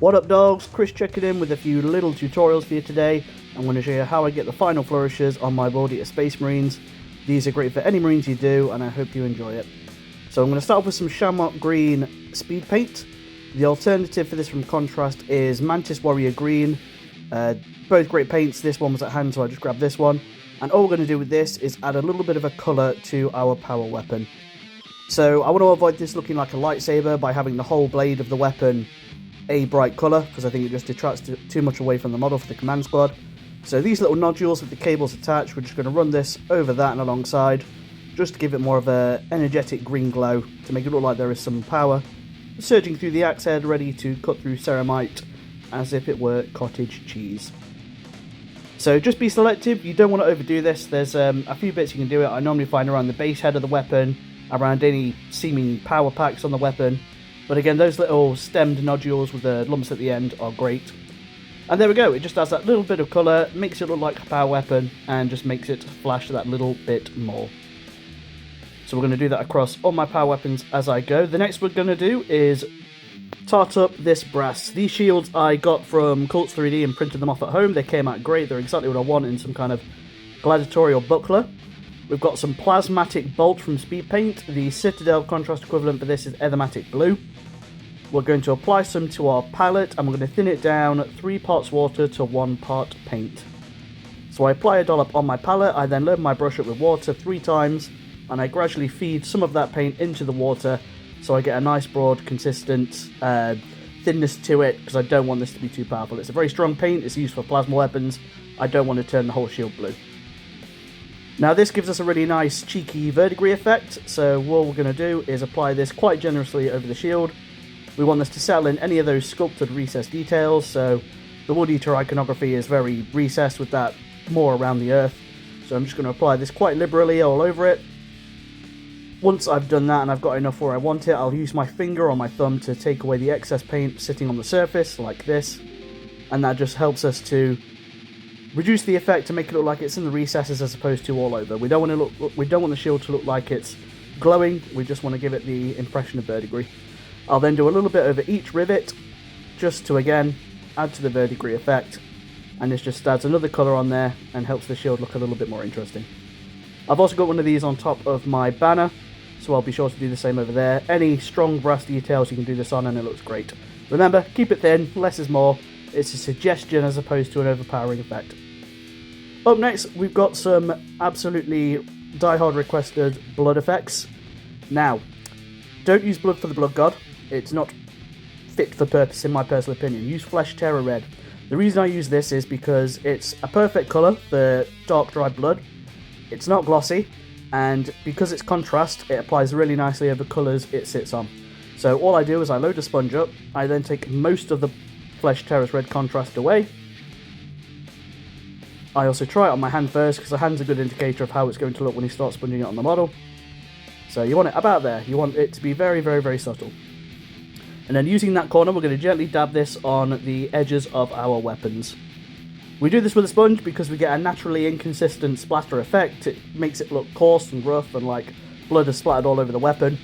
What up dogs, Chris checking in with a few little tutorials for you today. I'm going to show you how I get the final flourishes on my World Eater Space Marines. These are great for any Marines you do, and I hope you enjoy it. So I'm going to start off with some Shamrock Green speed paint. The alternative for this from Contrast is Mantis Warrior Green. Both great paints. This one was at hand, so I just grabbed this one. And all we're going to do with this is add a little bit of a colour to our power weapon. So I want to avoid this looking like a lightsaber by having the whole blade of the weapon a bright colour, because I think it just detracts too much away from the model for the command squad. So these little nodules with the cables attached, we're just going to run this over that and alongside, just to give it more of a energetic green glow, to make it look like there is some power surging through the axe head, ready to cut through ceramite as if it were cottage cheese. So just be selective, you don't want to overdo this. There's a few bits you can do it. I normally find around the base head of the weapon, around any seeming power packs on the weapon. But again, those little stemmed nodules with the lumps at the end are great. And there we go, it just adds that little bit of colour, makes it look like a power weapon, and just makes it flash that little bit more. So we're going to do that across all my power weapons as I go. The next we're going to do is tart up this brass. These shields I got from Cults 3D and printed them off at home. They came out great, they're exactly what I want in some kind of gladiatorial buckler. We've got some Plasmatic Bolt from Speed Paint. The Citadel contrast equivalent for this is Ethermatic Blue. We're going to apply some to our palette, and we're going to thin it down 3 parts water to 1 part paint. So I apply a dollop on my palette, I then load my brush up with water 3 times, and I gradually feed some of that paint into the water, so I get a nice broad, consistent thinness to it, because I don't want this to be too powerful. It's a very strong paint, it's used for plasma weapons, I don't want to turn the whole shield blue. Now this gives us a really nice cheeky verdigris effect, so what we're going to do is apply this quite generously over the shield. We want this to settle in any of those sculpted recessed details, so the World Eater iconography is very recessed with that more around the earth. So I'm just going to apply this quite liberally all over it. Once I've done that and I've got enough where I want it, I'll use my finger or my thumb to take away the excess paint sitting on the surface, like this. And that just helps us to reduce the effect to make it look like it's in the recesses as opposed to all over. We don't want the shield to look like it's glowing, we just want to give it the impression of verdigris. I'll then do a little bit over each rivet, just to again add to the verdigris effect, and this just adds another colour on there and helps the shield look a little bit more interesting. I've also got one of these on top of my banner, so I'll be sure to do the same over there. Any strong brass details you can do this on and it looks great. Remember, keep it thin, less is more. It's a suggestion as opposed to an overpowering effect. Up next, we've got some absolutely die-hard requested blood effects. Now, don't use blood for the blood god. It's not fit for purpose in my personal opinion. Use Flesh Terror Red. The reason I use this is because it's a perfect colour for dark dry blood. It's not glossy, and because it's contrast, it applies really nicely over colours it sits on. So all I do is I load a sponge up, I then take most of the Flesh Terror's Red contrast away. I also try it on my hand first, because the hand's a good indicator of how it's going to look when you start sponging it on the model. So you want it about there, you want it to be very, very, very subtle. And then using that corner, we're going to gently dab this on the edges of our weapons. We do this with a sponge because we get a naturally inconsistent splatter effect. It makes it look coarse and rough and like blood has splattered all over the weapon.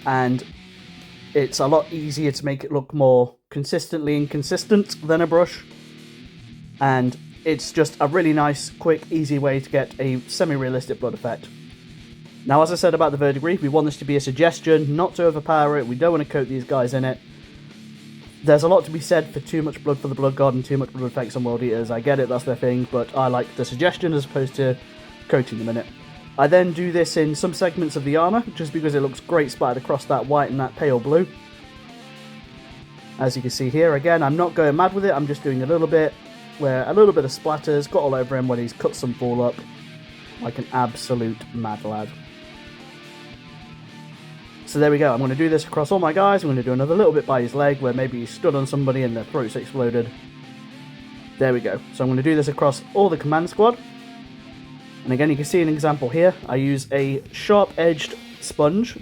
And it's a lot easier to make it look more consistently inconsistent than a brush. And it's just a really nice, quick, easy way to get a semi-realistic blood effect. Now, as I said about the verdigris, we want this to be a suggestion, not to overpower it. We don't want to coat these guys in it. There's a lot to be said for too much blood for the blood god and too much blood effects on World Eaters. I get it, that's their thing, but I like the suggestion as opposed to coating them in it. I then do this in some segments of the armour, just because it looks great splattered across that white and that pale blue. As you can see here, again, I'm not going mad with it, I'm just doing a little bit, where a little bit of splatters got all over him when he's cut some fool up, like an absolute mad lad. So there we go, I'm going to do this across all my guys. I'm going to do another little bit by his leg where maybe he stood on somebody and their throats exploded. There we go. So I'm going to do this across all the command squad. And again, you can see an example here. I use a sharp-edged sponge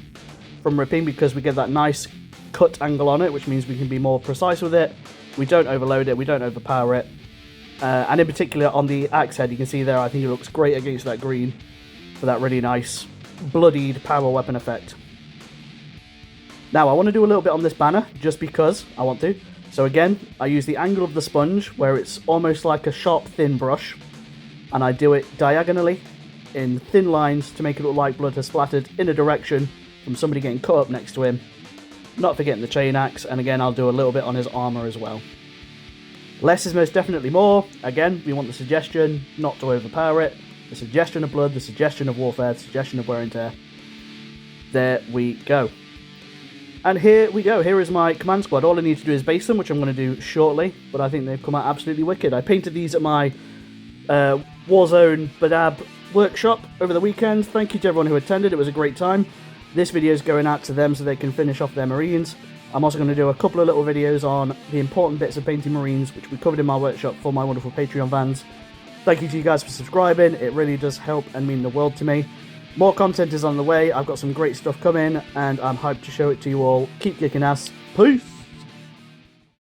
from ripping because we get that nice cut angle on it, which means we can be more precise with it. We don't overload it, we don't overpower it. And in particular on the axe head, you can see there, I think it looks great against that green for that really nice bloodied power weapon effect. Now, I want to do a little bit on this banner, just because I want to. So again, I use the angle of the sponge where it's almost like a sharp thin brush, and I do it diagonally in thin lines to make it look like blood has splattered in a direction from somebody getting cut up next to him. Not forgetting the chain axe, and again I'll do a little bit on his armour as well. Less is most definitely more. Again, we want the suggestion, not to overpower it. The suggestion of blood, the suggestion of warfare, the suggestion of wear and tear. There we go. And here we go. Here is my command squad. All I need to do is base them, which I'm going to do shortly, but I think they've come out absolutely wicked. I painted these at my Warzone Badab workshop over the weekend. Thank you to everyone who attended. It was a great time. This video is going out to them so they can finish off their Marines. I'm also going to do a couple of little videos on the important bits of painting Marines, which we covered in my workshop for my wonderful Patreon fans. Thank you to you guys for subscribing. It really does help and mean the world to me. More content is on the way. I've got some great stuff coming, and I'm hyped to show it to you all. Keep kicking ass. Peace!